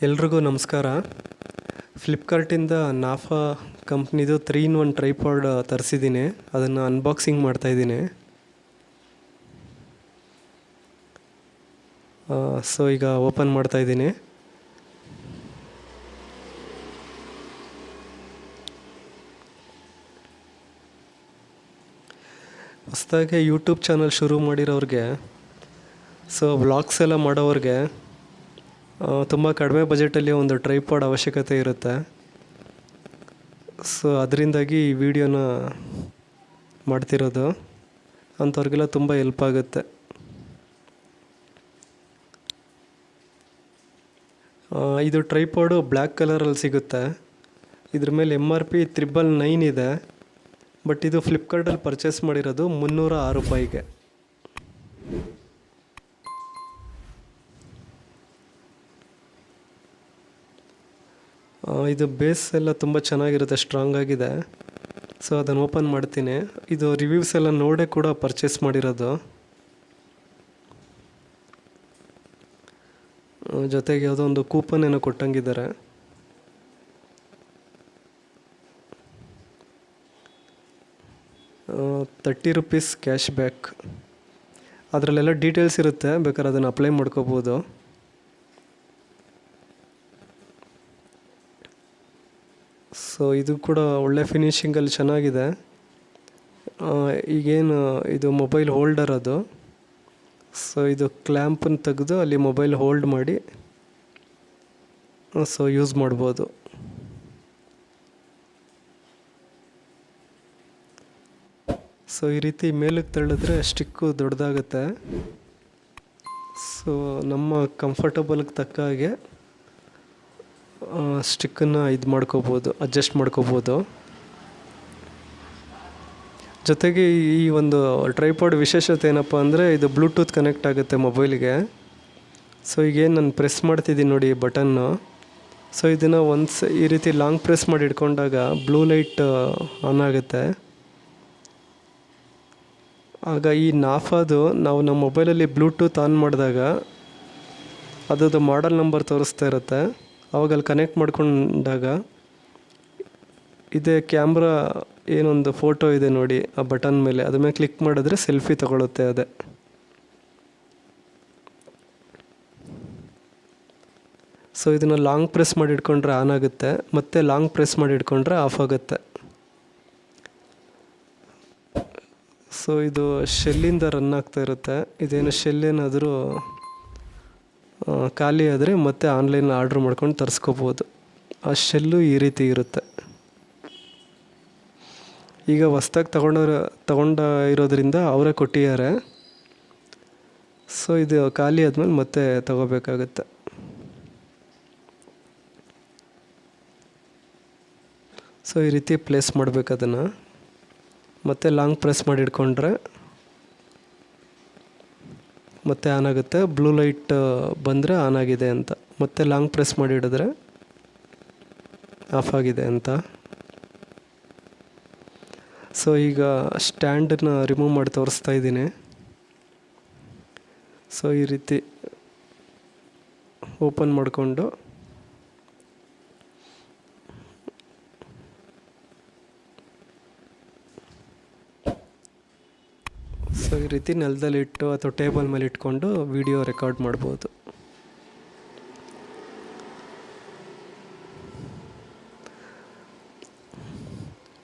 ಎಲ್ರಿಗೂ ನಮಸ್ಕಾರ. ಫ್ಲಿಪ್ಕಾರ್ಟಿಂದ ನಾಫಾ ಕಂಪ್ನಿದು 3-in-1 ಟ್ರೈಪಾಡ್ ತರಿಸಿದ್ದೀನಿ. ಅದನ್ನು ಅನ್ಬಾಕ್ಸಿಂಗ್ ಮಾಡ್ತಾಯಿದ್ದೀನಿ. ಸೊ ಈಗ ಓಪನ್ ಮಾಡ್ತಾಯಿದ್ದೀನಿ. ಹೊಸದಾಗಿ ಯೂಟ್ಯೂಬ್ ಚಾನಲ್ ಶುರು ಮಾಡಿರೋರಿಗೆ, ಸೊ ವ್ಲಾಗ್ಸ್ ಎಲ್ಲ ಮಾಡೋರಿಗೆ ತುಂಬ ಕಡಿಮೆ ಬಜೆಟಲ್ಲಿ ಒಂದು ಟ್ರೈಪಾಡ್ ಅವಶ್ಯಕತೆ ಇರುತ್ತೆ. ಸೊ ಅದರಿಂದಾಗಿ ಈ ವಿಡಿಯೋನ ಮಾಡ್ತಿರೋದು. ಅಂಥವ್ರಿಗೆಲ್ಲ ತುಂಬ ಹೆಲ್ಪ್ ಆಗುತ್ತೆ. ಇದು ಟ್ರೈಪಾಡು ಬ್ಲ್ಯಾಕ್ ಕಲರಲ್ಲಿ ಸಿಗುತ್ತೆ. ಇದ್ರ ಮೇಲೆ MRP 999 ಇದೆ. ಬಟ್ ಇದು ಫ್ಲಿಪ್ಕಾರ್ಟಲ್ಲಿ ಪರ್ಚೇಸ್ ಮಾಡಿರೋದು ₹306. ಇದು ಬೇಸ್ ಎಲ್ಲ ತುಂಬ ಚೆನ್ನಾಗಿರುತ್ತೆ, ಸ್ಟ್ರಾಂಗ್ ಆಗಿದೆ. ಸೊ ಅದನ್ನು ಓಪನ್ ಮಾಡ್ತೀನಿ. ಇದು ರಿವ್ಯೂಸ್ ಎಲ್ಲ ನೋಡೇ ಕೂಡ ಪರ್ಚೇಸ್ ಮಾಡಿರೋದು. ಜೊತೆಗೆ ಯಾವುದೋ ಒಂದು ಕೂಪನ್ ಏನೋ ಕೊಟ್ಟಂಗಿದ್ದಾರೆ. ₹30 ಕ್ಯಾಶ್ ಬ್ಯಾಕ್. ಅದರಲ್ಲೆಲ್ಲ ಡೀಟೇಲ್ಸ್ ಇರುತ್ತೆ, ಬೇಕಾದ್ರೆ ಅದನ್ನು ಅಪ್ಲೈ ಮಾಡ್ಕೋಬೋದು. ಸೊ ಇದು ಕೂಡ ಒಳ್ಳೆ ಫಿನಿಷಿಂಗಲ್ಲಿ ಚೆನ್ನಾಗಿದೆ. ಈಗೇನು ಇದು ಮೊಬೈಲ್ ಹೋಲ್ಡರ್ ಅದು. ಸೊ ಇದು ಕ್ಲ್ಯಾಂಪನ್ನು ತೆಗೆದು ಅಲ್ಲಿ ಮೊಬೈಲ್ ಹೋಲ್ಡ್ ಮಾಡಿ ಸೊ ಯೂಸ್ ಮಾಡ್ಬೋದು. ಸೊ ಈ ರೀತಿ ಮೇಲಕ್ಕೆ ತಳ್ಳಿದ್ರೆ ಸ್ಟಿಕ್ಕು ದೊಡ್ಡದಾಗುತ್ತೆ. ಸೊ ನಮ್ಮ ಕಂಫರ್ಟಬಲ್ಗೆ ತಕ್ಕ ಹಾಗೆ ಸ್ಟಿಕ್ಕನ್ನು ಇದು ಮಾಡ್ಕೋಬೋದು, ಅಡ್ಜಸ್ಟ್ ಮಾಡ್ಕೋಬೋದು. ಜೊತೆಗೆ ಈ ಒಂದು ಟ್ರೈಪಾಡ್ ವಿಶೇಷತೆ ಏನಪ್ಪ ಅಂದರೆ, ಇದು ಬ್ಲೂಟೂತ್ ಕನೆಕ್ಟ್ ಆಗುತ್ತೆ ಮೊಬೈಲಿಗೆ. ಸೊ ಈಗೇನು ನಾನು ಪ್ರೆಸ್ ಮಾಡ್ತಿದ್ದೀನಿ ನೋಡಿ ಬಟನ್ನು. ಸೊ ಇದನ್ನು ಈ ರೀತಿ ಲಾಂಗ್ ಪ್ರೆಸ್ ಮಾಡಿ ಇಟ್ಕೊಂಡಾಗ ಬ್ಲೂ ಲೈಟ್ ಆನ್ ಆಗುತ್ತೆ. ಆಗ ಈ ನಾಫಾದು ನಾವು ನಮ್ಮ ಮೊಬೈಲಲ್ಲಿ ಬ್ಲೂಟೂತ್ ಆನ್ ಮಾಡಿದಾಗ ಅದರದ್ದು ಮಾಡೆಲ್ ನಂಬರ್ ತೋರಿಸ್ತಾ ಇರುತ್ತೆ. ಅವಾಗ ಅಲ್ಲಿ ಕನೆಕ್ಟ್ ಮಾಡ್ಕೊಂಡಾಗ ಇದೇ ಕ್ಯಾಮ್ರಾ ಏನೊಂದು ಫೋಟೋ ಇದೆ ನೋಡಿ ಆ ಬಟನ್ ಮೇಲೆ, ಅದ್ರ ಮೇಲೆ ಕ್ಲಿಕ್ ಮಾಡಿದ್ರೆ ಸೆಲ್ಫಿ ತಗೊಳುತ್ತೆ ಅದೇ. ಸೊ ಇದನ್ನು ಲಾಂಗ್ ಪ್ರೆಸ್ ಮಾಡಿ ಇಟ್ಕೊಂಡ್ರೆ ಆನ್ ಆಗುತ್ತೆ, ಮತ್ತು ಲಾಂಗ್ ಪ್ರೆಸ್ ಮಾಡಿ ಇಟ್ಕೊಂಡ್ರೆ ಆಫ್ ಆಗುತ್ತೆ. ಸೊ ಇದು ಶೆಲ್ಲಿಂದ ರನ್ ಆಗ್ತಾ ಇರುತ್ತೆ. ಇದೇನು ಶೆಲ್ ಏನಾದರೂ ಖಾಲಿ ಆದರೆ ಮತ್ತೆ ಆನ್ಲೈನ್ ಆರ್ಡ್ರ್ ಮಾಡ್ಕೊಂಡು ತರಿಸ್ಕೋಬೋದು. ಆ ಶೆಲ್ಲು ಈ ರೀತಿ ಇರುತ್ತೆ. ಈಗ ಹೊಸ್ದಾಗಿ ತಗೊಂಡಿರೋದ್ರಿಂದ ಅವರೇ ಕೊಟ್ಟಿದ್ದಾರೆ. ಸೊ ಇದು ಖಾಲಿ ಆದಮೇಲೆ ಮತ್ತೆ ತಗೋಬೇಕಾಗುತ್ತೆ. ಸೊ ಈ ರೀತಿ ಪ್ಲೇಸ್ ಮಾಡಬೇಕು ಅದನ್ನು. ಮತ್ತೆ ಲಾಂಗ್ ಪ್ರೆಸ್ ಮಾಡಿ ಇಟ್ಕೊಂಡ್ರೆ ಮತ್ತೆ ಆನ್ ಆಗುತ್ತೆ. ಬ್ಲೂ ಲೈಟ್ ಬಂದರೆ ಆನ್ ಆಗಿದೆ ಅಂತ. ಮತ್ತೆ ಲಾಂಗ್ ಪ್ರೆಸ್ ಮಾಡಿ ಹಿಡಿದ್ರೆ ಆಫ್ ಆಗಿದೆ ಅಂತ. ಸೊ ಈಗ ಸ್ಟ್ಯಾಂಡನ್ನು ರಿಮೂವ್ ಮಾಡಿ ತೋರಿಸ್ತಾ ಇದ್ದೀನಿ. ಸೊ ಈ ರೀತಿ ಓಪನ್ ಮಾಡಿಕೊಂಡು ಸೊ ಈ ರೀತಿ ನೆಲದಲ್ಲಿ ಇಟ್ಟು ಅಥವಾ ಟೇಬಲ್ ಮೇಲೆ ಇಟ್ಕೊಂಡು ವಿಡಿಯೋ ರೆಕಾರ್ಡ್ ಮಾಡ್ಬೋದು.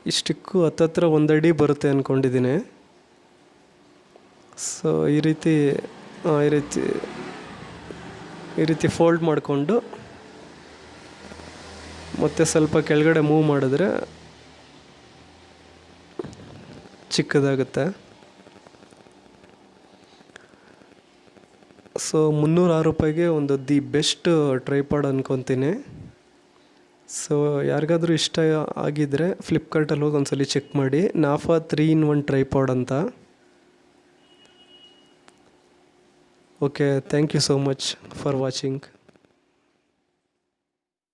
ಈ ಸ್ಟಿಕ್ಕು ಹತ್ತತ್ರ 1 ಅಡಿ ಬರುತ್ತೆ ಅಂದ್ಕೊಂಡಿದ್ದೀನಿ. ಸೊ ಈ ರೀತಿ ಫೋಲ್ಡ್ ಮಾಡಿಕೊಂಡು ಮತ್ತೆ ಸ್ವಲ್ಪ ಕೆಳಗಡೆ ಮೂವ್ ಮಾಡಿದ್ರೆ ಚಿಕ್ಕದಾಗುತ್ತೆ. ಸೊ ₹306 ಒಂದು ದಿ ಬೆಸ್ಟ್ ಟ್ರೈಪಾಡ್ ಅಂದ್ಕೊತೀನಿ. ಸೊ ಯಾರಿಗಾದ್ರೂ ಇಷ್ಟ ಆಗಿದ್ದರೆ ಫ್ಲಿಪ್ಕಾರ್ಟಲ್ಲಿ ಹೋಗಿ ಒಂದ್ಸಲಿ ಚೆಕ್ ಮಾಡಿ. ನಾಫಾ 3-in-1 ಟ್ರೈಪಾಡ್ ಅಂತ. Okay, thank you so much for watching.